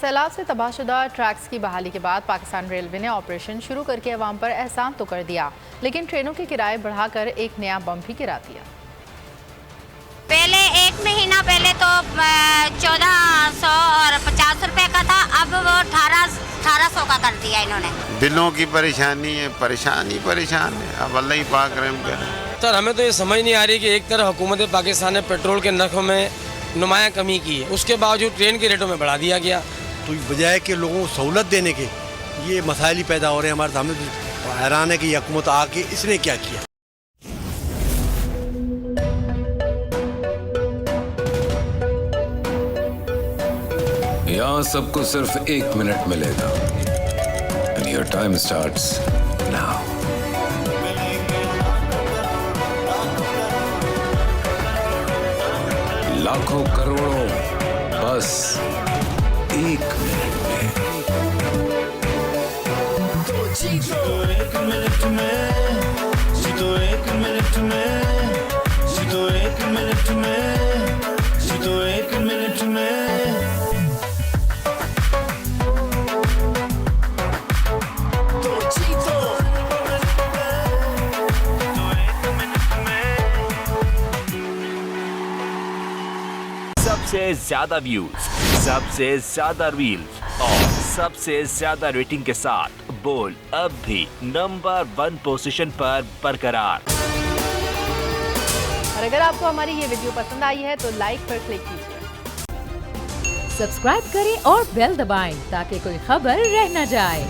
सैलाब से तबाहशुदा ट्रैक्स की बहाली के बाद पाकिस्तान रेलवे ने ऑपरेशन शुरू करके अवाम पर एहसान तो कर दिया, लेकिन ट्रेनों के किराए बढ़ाकर एक नया बम भी गिरा दिया। पहले 1 महीना पहले तो 1450 और 50 रुपए का था, अब वो 1800 का कर दिया इन्होंने। दिलों की परेशानी है, परेशान है। अब अल्लाह ही पाक रहम करे। सर हमें तो ये समझ नहीं आ रही कि एक तरफ हुकूमत पाकिस्तान ने पेट्रोल के नरखों में नुमाया कमी की है, उसके बावजूद ट्रेन के रेटों में बढ़ा दिया गया। तो बजाय कि लोगों को सहूलत देने के ये मसाइल ही पैदा हो रहे हैं हमारे सामने। तो हैरान है कि ये हुकूमत आके इसने क्या किया। यहाँ सबको सिर्फ 1 मिनट मिलेगा। And your time starts now. लाखों करोड़ों बस 1 मिनट में। जीतो 1 मिनट में, जीतो 1 मिनट में, जीतो 1 मिनट में, जीतो 1 मिनट में। तो जीतो 1 मिनट में। सबसे ज्यादा व्यूज, सबसे ज्यादा रील्स और सबसे ज्यादा रेटिंग के साथ बोल अब भी नंबर 1 पोजीशन पर बरकरार। और अगर आपको हमारी ये वीडियो पसंद आई है तो लाइक पर क्लिक कीजिए। सब्सक्राइब करें और बेल दबाएं ताकि कोई खबर रह न जाए।